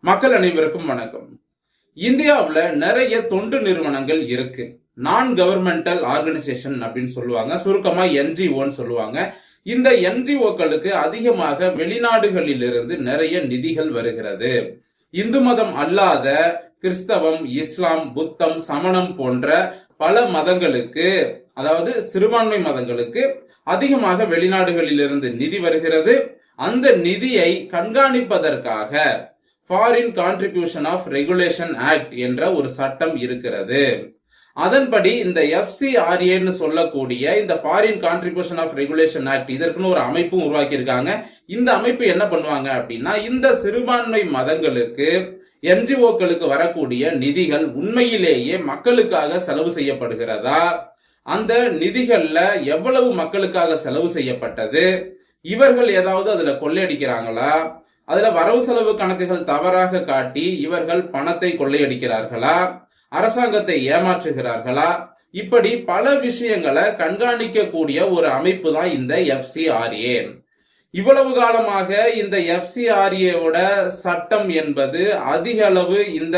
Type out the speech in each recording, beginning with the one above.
மக்கள் அனைவருக்கும் வணக்கம். இந்தியாவுல நிறைய தொண்டு நிறுவனங்கள் இருக்கு. நான் கவர்மெண்டல் ஆர்கனைசேஷன் அப்படின்னு சொல்லுவாங்க, சுருக்கமா என்ஜிஓன்னு சொல்லுவாங்க. இந்த என்ஜிஓக்களுக்கு அதிகமாக வெளிநாடுகளிலிருந்து நிறைய நிதிகள் வருகிறது. இந்து மதம் அல்லாத கிறிஸ்தவம், இஸ்லாம், புத்தம், சமணம் போன்ற பல மதங்களுக்கு, அதாவது சிறுபான்மை மதங்களுக்கு அதிகமாக வெளிநாடுகளிலிருந்து நிதி வருகிறது. அந்த நிதியை கண்காணிப்பதற்காக foreign contribution of regulation act என்ற ஒரு சட்டம் இருக்கிறது. அதன்படி இந்த FCRA சொல்லக்கூடிய இந்த foreign contribution of regulation act, இதற்குன்னு ஒரு அமைப்பும் உருவாக்கி இருக்காங்க. இந்த அமைப்பு என்ன பண்ணுவாங்க அப்படின்னா, இந்த சிறுபான்மை மதங்களுக்கு என்ஜிஓக்களுக்கு வரக்கூடிய நிதிகள் உண்மையிலேயே மக்களுக்காக செலவு செய்யப்படுகிறதா, அந்த நிதிகள்ல எவ்வளவு மக்களுக்காக செலவு செய்யப்பட்டது, இவர்கள் ஏதாவது அதுல கொள்ளையடிக்கிறாங்களா, அதுல வரவு செலவு கணக்குகள் தவறாக காட்டி இவர்கள் பணத்தை கொள்ளையடிக்கிறார்களா, அரசாங்கத்தை ஏமாற்றுகிறார்களா, இப்படி பல விஷயங்களை கண்காணிக்கக்கூடிய ஒரு அமைப்பு தான் இந்த FCRA. இவ்வளவு காலமாக இந்த FCRA-வோட சட்டம் என்பது அதிக அளவு இந்த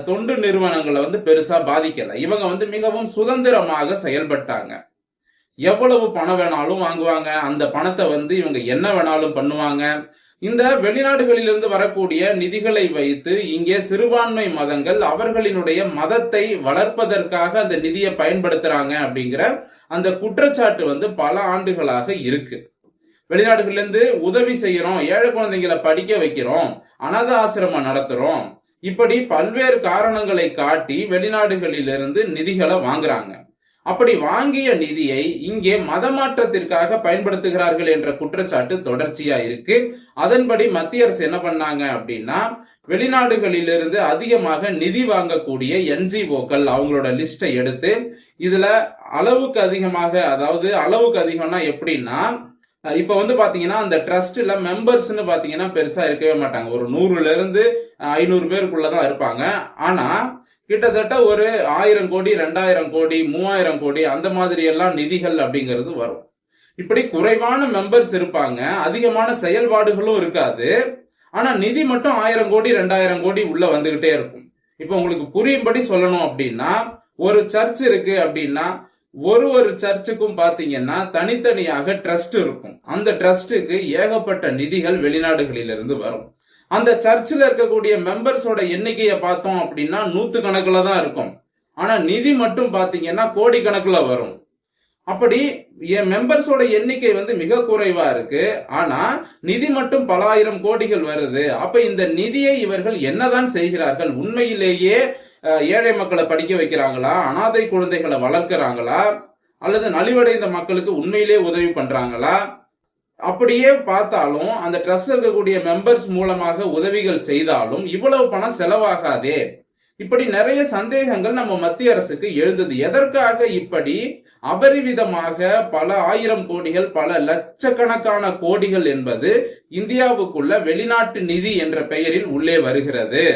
தொண்டு நிறுவனங்களை பெருசா பாதிக்கல. இவங்க மிகவும் சுதந்திரமாக செயல்பட்டாங்க. எவ்வளவு பணம் வேணாலும் வாங்குவாங்க, அந்த பணத்தை இவங்க என்ன வேணாலும் பண்ணுவாங்க. இந்த வெளிநாடுகளிலிருந்து வரக்கூடிய நிதிகளை வைத்து இங்கே சிறுபான்மை மதங்கள் அவர்களினுடைய மதத்தை வளர்ப்பதற்காக அந்த நிதியை பயன்படுத்துறாங்க அப்படிங்கிற அந்த குற்றச்சாட்டு பல ஆண்டுகளாக இருக்கு. வெளிநாடுகளிலிருந்து உதவி செய்யறோம், ஏழை குழந்தைங்களை படிக்க வைக்கிறோம், அனாத ஆசிரமம் நடத்துறோம், இப்படி பல்வேறு காரணங்களை காட்டி வெளிநாடுகளிலிருந்து நிதிகளை வாங்குறாங்க. அப்படி வாங்கிய நிதியை இங்கே மதமாற்றத்திற்காக பயன்படுத்துகிறார்கள் என்ற குற்றச்சாட்டு தொடர்ச்சியா இருக்கு. அதன்படி மத்திய அரசு என்ன பண்ணாங்க அப்படின்னா, வெளிநாடுகளிலிருந்து அதிகமாக நிதி வாங்கக்கூடிய என்ஜிஓக்கள் அவங்களோட லிஸ்டை எடுத்து இதுல அளவுக்கு அதிகமாக, அதாவது அளவுக்கு அதிகம்னா எப்படின்னா, இப்ப பாத்தீங்கன்னா அந்த ட்ரஸ்ட்ல மெம்பர்ஸ்னு பாத்தீங்கன்னா பெருசா இருக்கவே மாட்டாங்க. ஒரு 100ல இருந்து 500 பேருக்குள்ளதான் இருப்பாங்க. ஆனா கிட்டத்தட்ட ஒரு 1000 கோடி, 2000 கோடி, 3000 கோடி அந்த மாதிரி எல்லாம் நிதிகள் அப்படிங்கிறது வரும். இப்படி குறைவான மெம்பர்ஸ் இருப்பாங்க, அதிகமான செயல்பாடுகளும் இருக்காது. ஆனா நிதி மட்டும் 1000 கோடி 2000 கோடி உள்ள வந்துகிட்டே இருக்கும். இப்ப உங்களுக்கு புரியும்படி சொல்லணும் அப்படின்னா, ஒரு சர்ச் இருக்கு அப்படின்னா ஒரு சர்ச்சுக்கும் பாத்தீங்கன்னா தனித்தனியாக ட்ரஸ்ட் இருக்கும். அந்த ட்ரஸ்டுக்கு ஏகப்பட்ட நிதிகள் வெளிநாடுகளிலிருந்து வரும். அந்த சர்ச்சில் இருக்கக்கூடிய மெம்பர்ஸோட எண்ணிக்கையை பார்த்தோம் அப்படின்னா 100 கணக்குல தான் இருக்கும். ஆனா நிதி மட்டும் பாத்தீங்கன்னா கோடி கணக்குல வரும். அப்படி மெம்பர்ஸோட எண்ணிக்கை மிக குறைவா இருக்கு. ஆனா நிதி மட்டும் பல ஆயிரம் கோடிகள் வருது. அப்ப இந்த நிதியை இவர்கள் என்னதான் செய்கிறார்கள்? உண்மையிலேயே ஏழை மக்களை படிக்க வைக்கிறாங்களா, அனாதை குழந்தைகளை வளர்க்கிறாங்களா, அல்லது நலிவடைந்த மக்களுக்கு உண்மையிலேயே உதவி பண்றாங்களா? அப்படியே பார்த்தாலும் அந்த ட்ரஸ்ட்ல இருக்கக்கூடிய மெம்பர்ஸ் மூலமாக உதவிகள் செய்தாலும் இவ்வளவு பணம் செலவாகாதே. இப்படி நிறைய சந்தேகங்கள் நம்ம மத்திய அரசுக்கு எழுந்தது. எதற்காக இப்படி அபரிவிதமாக பல ஆயிரம் கோடிகள், பல லட்சக்கணக்கான கோடிகள் என்பது இந்தியாவுக்குள்ள வெளிநாட்டு நிதி என்ற பெயரில் உள்ளே வருகிறது?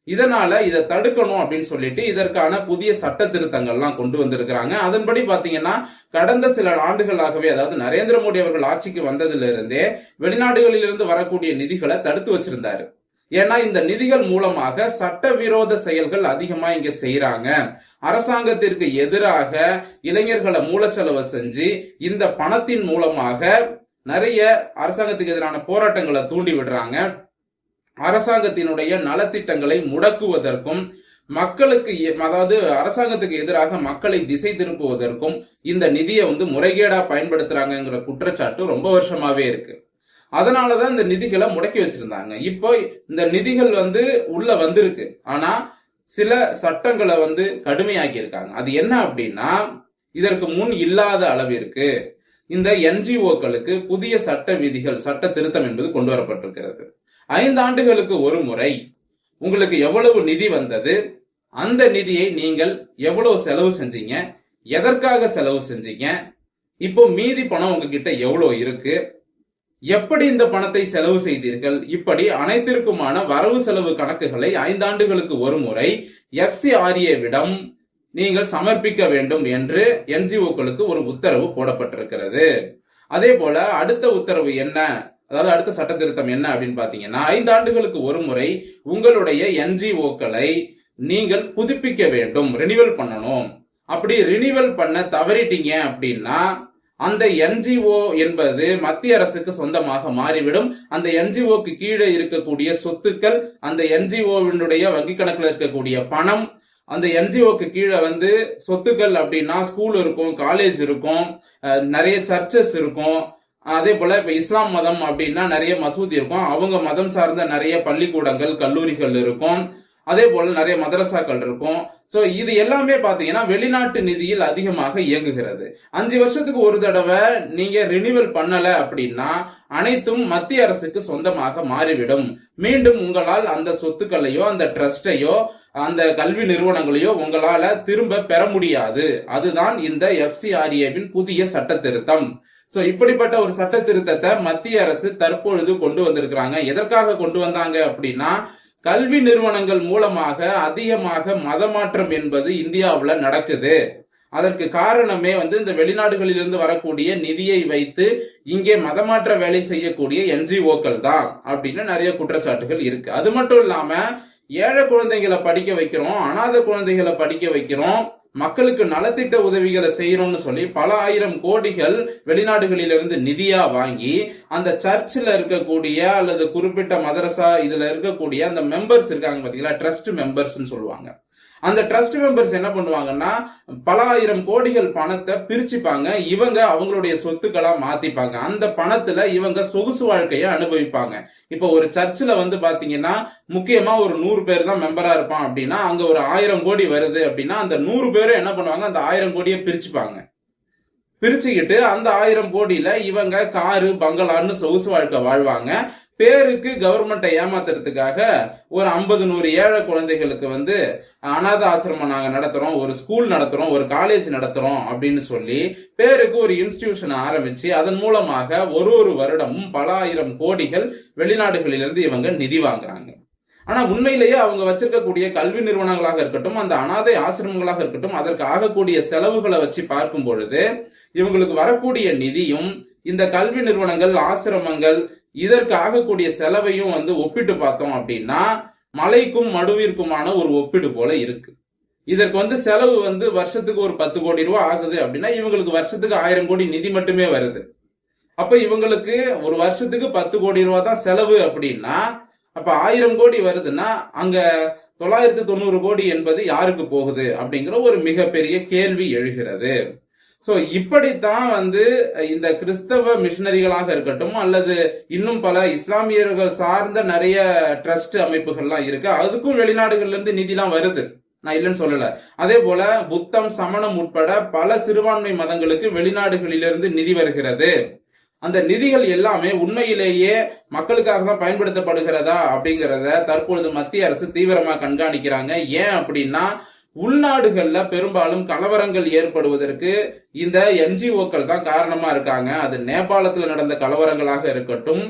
இதனால இதை தடுக்கணும் அப்படின்னு சொல்லிட்டு இதற்கான புதிய சட்ட திருத்தங்கள்லாம் கொண்டு வந்திருக்கிறாங்க. அதன்படி பாத்தீங்கன்னா கடந்த சில ஆண்டுகளாகவே, அதாவது நரேந்திர மோடி அவர்கள் ஆட்சிக்கு வந்ததுல இருந்தே வெளிநாடுகளிலிருந்து வரக்கூடிய நிதிகளை தடுத்து வச்சிருந்தாரு. ஏன்னா இந்த நிதிகள் மூலமாக சட்டவிரோத செயல்கள் அதிகமா இங்க செய்யறாங்க. அரசாங்கத்திற்கு எதிராக இளைஞர்களை மூலச்செலவு செஞ்சு இந்த பணத்தின் மூலமாக நிறைய அரசாங்கத்துக்கு எதிரான போராட்டங்களை தூண்டி விடுறாங்க. அரசாங்கத்தினுடைய நலத்திட்டங்களை முடக்குவதற்கும் மக்களுக்கு, அதாவது அரசாங்கத்துக்கு எதிராக மக்களை திசை திருப்புவதற்கும் இந்த நிதியை முறைகேடா பயன்படுத்துறாங்கிற குற்றச்சாட்டு ரொம்ப வருஷமாவே இருக்கு. அதனாலதான் இந்த நிதிகளை முடக்கி வச்சிருந்தாங்க. இப்போ இந்த நிதிகள் உள்ள வந்திருக்கு. ஆனா சில சட்டங்களை கடுமையாக்கி இருக்காங்க. அது என்ன அப்படின்னா, இதற்கு முன் இல்லாத அளவிற்கு இந்த என்ஜிஓக்களுக்கு புதிய சட்ட விதிகள், சட்ட திருத்தம் என்பது கொண்டு வரப்பட்டிருக்கிறது. 5 ஆண்டுகளுக்கு ஒரு முறை உங்களுக்கு எவ்வளவு நிதி வந்தது, அந்த நிதியை நீங்கள் எவ்வளவு செலவு செஞ்சீங்க, எதற்காக செலவு செஞ்சீங்க, இப்போ மீதி பணம் உங்ககிட்ட எவ்வளவு இருக்கு, எப்படி இந்த பணத்தை செலவு செய்தீர்கள், இப்படி அனைத்திற்குமான வரவு செலவு கணக்குகளை 5 ஆண்டுகளுக்கு ஒரு முறை FCRA-விடம் நீங்கள் சமர்ப்பிக்க வேண்டும் என்று என்ஜிஓக்களுக்கு ஒரு உத்தரவு போடப்பட்டிருக்கிறது. அதே போல அடுத்த உத்தரவு என்ன அதாவது அடுத்த சட்ட திருத்தம் என்ன அப்படின்னு பாத்தீங்கன்னா, 5 ஆண்டுகளுக்கு ஒரு முறை உங்களுடைய என்ஜிஓக்களை நீங்கள் புதுப்பிக்க வேண்டும், ரினிவல் பண்ணணும். அப்படி ரினிவல் பண்ண தவறிட்டீங்க அப்படின்னா அந்த என்ஜிஓ என்பது மத்திய அரசுக்கு சொந்தமாக மாறிவிடும். அந்த என்ஜிஓக்கு கீழே இருக்கக்கூடிய சொத்துக்கள், அந்த என்ஜிஓவினுடைய வங்கி கணக்கில் இருக்கக்கூடிய பணம், அந்த என்ஜிஓக்கு கீழே சொத்துக்கள் அப்படின்னா ஸ்கூல் இருக்கும், காலேஜ் இருக்கும், நிறைய சர்ச்சஸ் இருக்கும். அதே போல இப்ப இஸ்லாம் மதம் அப்படின்னா நிறைய மசூதி இருக்கும், அவங்க மதம் சார்ந்த நிறைய பள்ளிக்கூடங்கள், கல்லூரிகள் இருக்கும். அதே போல நிறைய மதரசாக்கள் இருக்கும். சோ இது எல்லாமே பாத்தீங்கன்னா வெளிநாட்டு நிதியில் அதிகமாக இயங்குகிறது. 5 வருஷத்துக்கு ஒரு தடவை நீங்க ரினிவல் பண்ணல அப்படின்னா அனைத்தும் மத்திய அரசுக்கு சொந்தமாக மாறிவிடும். மீண்டும் உங்களால் அந்த சொத்துக்களையோ, அந்த ட்ரஸ்டையோ, அந்த கல்வி நிறுவனங்களையோ உங்களால திரும்ப பெற முடியாது. அதுதான் இந்த FCRAவின் புதிய சட்ட திருத்தம். சோ இப்படிப்பட்ட ஒரு சட்ட திருத்தத்தை மத்திய அரசு தற்பொழுது கொண்டு வந்திருக்கிறாங்க. எதற்காக கொண்டு வந்தாங்க அப்படின்னா, கல்வி நிறுவனங்கள் மூலமாக அதிகமாக மதமாற்றம் என்பது இந்தியாவுல நடக்குது. அதற்கு காரணமே இந்த வெளிநாடுகளிலிருந்து வரக்கூடிய நிதியை வைத்து இங்கே மதமாற்ற வேலை செய்யக்கூடிய என்ஜிஓக்கள் தான் அப்படின்னு நிறைய குற்றச்சாட்டுகள் இருக்கு. அது மட்டும் இல்லாம ஏழை குழந்தைகளை படிக்க வைக்கிறோம், அனாதை குழந்தைகளை படிக்க வைக்கிறோம், மக்களுக்கு நலத்திட்ட உதவிகளை செய்யறோம்னு சொல்லி பல ஆயிரம் கோடிகள் வெளிநாடுகளிலிருந்து நிதியா வாங்கி அந்த சர்ச்சில் இருக்கக்கூடிய அல்லது குறிப்பிட்ட மதரசா இதுல இருக்கக்கூடிய அந்த மெம்பர்ஸ் இருக்காங்க பாத்தீங்களா, ட்ரஸ்ட் மெம்பர்ஸ் சொல்லுவாங்க. அந்த ட்ரஸ்ட் மெம்பர்ஸ் என்ன பண்ணுவாங்கன்னா பல ஆயிரம் கோடிகள் பணத்தை பிரிச்சுப்பாங்க, இவங்க அவங்களுடைய சொத்துக்களா மாத்திப்பாங்க. அந்த பணத்துல இவங்க சொகுசு வாழ்க்கையை அனுபவிப்பாங்க. இப்ப ஒரு சர்ச்சில் பாத்தீங்கன்னா முக்கியமா ஒரு 100 பேர் தான் மெம்பரா இருப்பான் அப்படின்னா அங்க ஒரு 1000 கோடி வருது அப்படின்னா அந்த 100 பேரும் என்ன பண்ணுவாங்க, அந்த 1000 கோடியை பிரிச்சுப்பாங்க. பிரிச்சுக்கிட்டு அந்த 1000 கோடியில இவங்க காரு, பங்களான்னு சொகுசு வாழ்க்கை வாழ்வாங்க. பேருக்கு கவர்மெண்ட்டை ஏமாத்துறதுக்காக ஒரு 50-100 ஏழை குழந்தைகளுக்கு அனாத ஆசிரமம் நாங்க நடத்துறோம், ஒரு ஸ்கூல் நடத்துறோம், ஒரு காலேஜ் நடத்துறோம் அப்படின்னு சொல்லி பேருக்கு ஒரு இன்ஸ்டிடியூஷன் ஆரம்பிச்சு அதன் மூலமாக ஒரு வருடமும் பல ஆயிரம் கோடிகள் வெளிநாடுகளிலிருந்து இவங்க நிதி வாங்குறாங்க. ஆனா உண்மையிலேயே அவங்க வச்சிருக்கக்கூடிய கல்வி நிறுவனங்களாக இருக்கட்டும், அந்த அனாதை ஆசிரமங்களாக இருக்கட்டும், அதற்கு ஆகக்கூடிய செலவுகளை வச்சு பார்க்கும் பொழுது இவங்களுக்கு வரக்கூடிய நிதியும் இந்த கல்வி நிறுவனங்கள், ஆசிரமங்கள் இதற்கு ஆகக்கூடிய செலவையும் ஒப்பிட்டு பார்த்தோம் அப்படின்னா மலைக்கும் மடுவிற்குமான ஒரு ஒப்பீடு போல இருக்கு. இதற்கு செலவு வருஷத்துக்கு ஒரு 10 கோடி ரூபாய் ஆகுது அப்படின்னா இவங்களுக்கு வருஷத்துக்கு 1000 கோடி நிதி மட்டுமே வருது. அப்ப இவங்களுக்கு ஒரு வருஷத்துக்கு 10 கோடி ரூபாய் தான் செலவு அப்படின்னா அப்ப 1000 கோடி வருதுன்னா அங்க 990 கோடி என்பது யாருக்கு போகுது அப்படிங்கிற ஒரு மிகப்பெரிய கேள்வி எழுகிறது. சோ இப்படித்தான் இந்த கிறிஸ்தவ மிஷனரிகளாக இருக்கட்டும் அல்லது இன்னும் பல இஸ்லாமியர்கள் சார்ந்த நிறைய ட்ரஸ்ட் அமைப்புகள்லாம் இருக்கு, அதுக்கும் வெளிநாடுகள்ல இருந்து நிதிலாம் வருது, நான் இல்லைன்னு சொல்லல. அதே போல புத்தம், சமணம் உட்பட பல சிறுபான்மை மதங்களுக்கு வெளிநாடுகளிலிருந்து நிதி வருகிறது. அந்த நிதிகள் எல்லாமே உண்மையிலேயே மக்களுக்காக தான் பயன்படுத்தப்படுகிறதா அப்படிங்கறத தற்பொழுது மத்திய அரசு தீவிரமா கண்காணிக்கிறாங்க. ஏன் அப்படின்னா உள்நாடுகள்ல பெரும்பாலும் கலவரங்கள் ஏற்படுவதற்கு இந்த என்ஜிஓக்கள் தான் காரணமா இருக்காங்க. அது நேபாளத்துல நடந்த கலவரங்களாக இருக்கட்டும்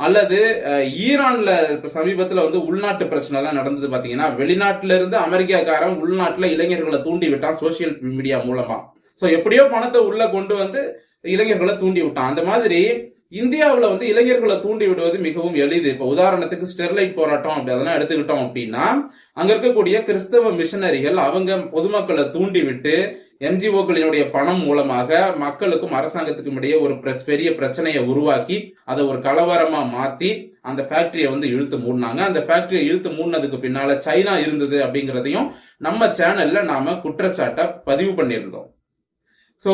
அல்லது ஈரான்ல சமீபத்துல உள்நாட்டு பிரச்சனை எல்லாம் நடந்தது பாத்தீங்கன்னா, வெளிநாட்டுல இருந்து அமெரிக்காக்காரன் உள்நாட்டுல இளைஞர்களை தூண்டி விட்டான் சோசியல் மீடியா மூலமா. சோ எப்படியோ பணத்தை உள்ள கொண்டு இளைஞர்களை தூண்டி விட்டான். அந்த மாதிரி இந்தியாவுல இளைஞர்களை தூண்டி விடுவது மிகவும் எளிது. இப்ப உதாரணத்துக்கு ஸ்டெர்லைட் போராட்டம் அப்படி அதெல்லாம் எடுத்துக்கிட்டோம் அப்படின்னா அங்க இருக்கக்கூடிய கிறிஸ்தவ மிஷனரிகள் அவங்க பொதுமக்களை தூண்டி விட்டு என்ஜிஓக்களினுடைய பணம் மூலமாக மக்களுக்கும் அரசாங்கத்துக்கும் இடையே ஒரு பெரிய பிரச்சனையை உருவாக்கி அதை ஒரு கலவரமா மாத்தி அந்த ஃபேக்டரியை இழுத்து மூடினாங்க. அந்த ஃபேக்டரியை இழுத்து மூடினதுக்கு பின்னால சைனா இருந்தது அப்படிங்கறதையும் நம்ம சேனல்ல நாம குற்றச்சாட்டை பதிவு பண்ணியிருந்தோம். சோ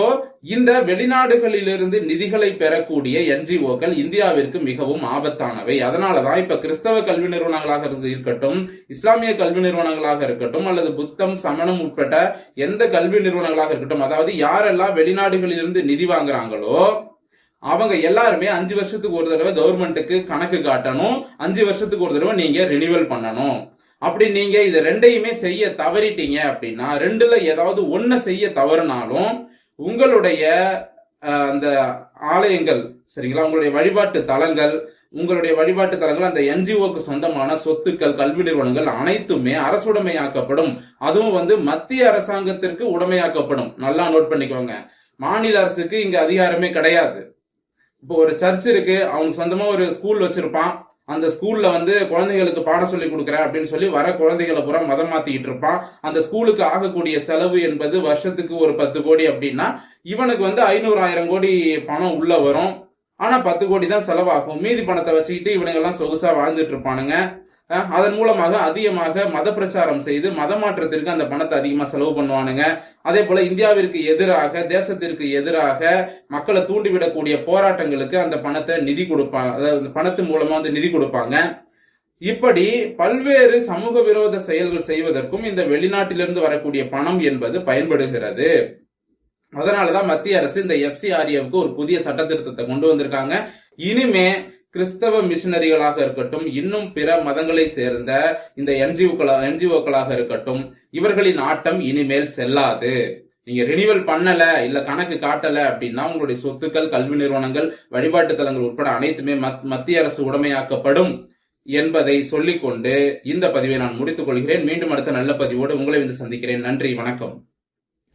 இந்த வெளிநாடுகளிலிருந்து நிதிகளை பெறக்கூடிய என்ஜிஓக்கள் இந்தியாவிற்கு மிகவும் ஆபத்தானவை. அதனாலதான் இப்ப கிறிஸ்தவ கல்வி நிறுவனங்களாக இருக்கட்டும், இஸ்லாமிய கல்வி நிறுவனங்களாக இருக்கட்டும் அல்லது புத்தம், சமணம் உட்பட்ட எந்த கல்வி நிறுவனங்களாக இருக்கட்டும், அதாவது யாரெல்லாம் வெளிநாடுகளிலிருந்து நிதி வாங்குறாங்களோ அவங்க எல்லாருமே 5 வருஷத்துக்கு ஒரு தடவை கவர்மெண்ட்டுக்கு கணக்கு காட்டணும், 5 வருஷத்துக்கு ஒரு தடவை நீங்க ரினிவல் பண்ணணும். அப்படி நீங்க இது ரெண்டையுமே செய்ய தவறிட்டீங்க அப்படின்னா, ரெண்டுல ஏதாவது ஒண்ணு செய்ய தவறுனாலும் உங்களுடைய அந்த ஆலயங்கள் சரிங்களா, உங்களுடைய வழிபாட்டு தலங்கள் அந்த என்ஜிஓக்கு சொந்தமான சொத்துக்கள், கல்வி நிறுவனங்கள் அனைத்துமே அரசுடைமையாக்கப்படும். அதுவும் மத்திய அரசாங்கத்திற்கு உடைமையாக்கப்படும். நல்லா நோட் பண்ணிக்கோங்க, மாநில அரசுக்கு இங்க அதிகாரமே கிடையாது. இப்போ ஒரு சர்ச் இருக்கு, அவனுக்கு சொந்தமா ஒரு ஸ்கூல் வச்சிருப்பான். அந்த ஸ்கூல்ல வந்து குழந்தைகளுக்கு பாடம் சொல்லி கொடுக்குறேன் அப்படின்னு சொல்லி வர குழந்தைகளை பூரா மதம் மாத்திக்கிட்டு இருப்பான். அந்த ஸ்கூலுக்கு ஆகக்கூடிய செலவு என்பது வருஷத்துக்கு ஒரு 10 கோடி அப்படின்னா இவனுக்கு வந்து 500-1000 கோடி பணம் உள்ள வரும். ஆனா 10 கோடி தான் செலவாகும். மீதி பணத்தை வச்சுக்கிட்டு இவனுங்க எல்லாம் சொகுசா வாழ்ந்துட்டு இருப்பானுங்க. அதன் மூலமாக அதிகமாக மத பிரச்சாரம் செய்து மத மாற்றத்திற்கு அந்த பணத்தை அதிகமா செலவு பண்ணுவானுங்க. அதே போல இந்தியாவிற்கு எதிராக, தேசத்திற்கு எதிராக மக்களை தூண்டிவிடக்கூடிய போராட்டங்களுக்கு அந்த பணத்தை நிதி கொடுப்பாங்க. அதாவது பணத்தின் மூலமா வந்து நிதி கொடுப்பாங்க. இப்படி பல்வேறு சமூக விரோத செயல்கள் செய்வதற்கும் இந்த வெளிநாட்டிலிருந்து வரக்கூடிய பணம் என்பது பயன்படுகிறது. அதனாலதான் மத்திய அரசு இந்த FCRAவுக்கு ஒரு புதிய சட்ட திருத்தத்தை கொண்டு வந்திருக்காங்க. இனிமே கிறிஸ்தவ மிஷனரிகளாக இருக்கட்டும், இன்னும் பிற மதங்களை சேர்ந்த இந்த NGOக்களாக இருக்கட்டும், இவர்களின் ஆட்டம் இனிமேல் செல்லாது. நீங்க ரினிவல் பண்ணல, இல்ல கணக்கு காட்டல அப்படின்னா உங்களுடைய சொத்துக்கள், கல்வி நிறுவனங்கள், வழிபாட்டு தலங்கள் உட்பட அனைத்துமே மத்திய அரசு உடைமையாக்கப்படும் என்பதை சொல்லிக்கொண்டு இந்த பதிவை நான் முடித்துக் கொள்கிறேன். மீண்டும் அடுத்த நல்ல பதிவோடு உங்களை வந்து சந்திக்கிறேன். நன்றி, வணக்கம்.